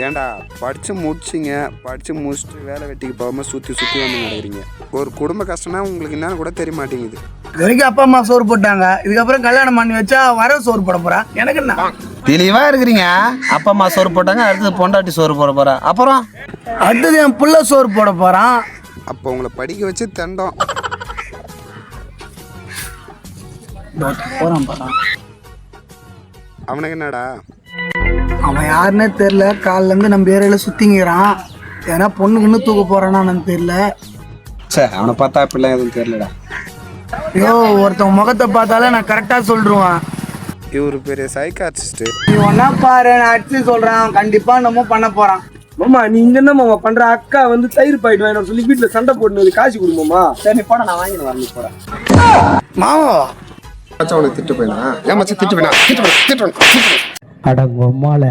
ஏன்டா படித்து முடிச்சிங்க, படித்து முடிச்சுட்டு வேலை வெட்டிக்கு போகாமல் சுற்றி வந்து நடக்கிறீங்க. ஒரு குடும்ப கஷ்டம்னா உங்களுக்கு என்னன்னு கூட தெரிய மாட்டேங்குது. இது வரைக்கும் அப்பா அம்மா சோறு போட்டாங்க, இதுக்கப்புறம் கல்யாணம் பண்ணி வச்சா வர சோறு போட போறா. எனக்கு என்ன தெளிவா இருக்கிறீங்க. அப்பா அம்மா சோறு போட்டாங்க, அடுத்தது பொண்டாட்டி சோறு போட போறா, அப்புறம் அடுத்தது என் புள்ள சோறு போட போறான். அப்போ உங்களை படிக்க வச்சு தண்டம் போறான் போறான். அவனுக்கு என்னடா? அவன் யாருன்னே தெரியல. காலில இருந்து நம்ம ஏரியால சுத்திங்கிறான். ஏன்னா பொண்ணுக்குன்னு தூக்க போறானான்னு தெரியல. சார் அவனை பார்த்தா அப்படிலாம் எதுவும் தெரியலடா. ஐயோ, ஒருத்தன் முகத்தை பார்த்தாலே நான் கரெக்டா சொல்லிடுவான். இவரு பெரிய சைக்காட்ரிஸ்ட். நீ ஒன்னா பாரு, நான் அடிச்சு சொல்றான். கண்டிப்பா நம்ம பண்ண போறான். மாமா நீ இங்க என்ன மாமா பண்ற? அக்கா வந்து தயிர் பாயிட்டு வாங்கிட்டு சொல்லி வீட்டுல சண்டை போட்டு காசு கொடுமாமா. சரி போட, நான் வாங்கிட்டு வரணும் போட. மாமா அவனுக்கு திட்டு போயினா? ஏன் மச்சான் திட்டு போயினா? அட பொம்மால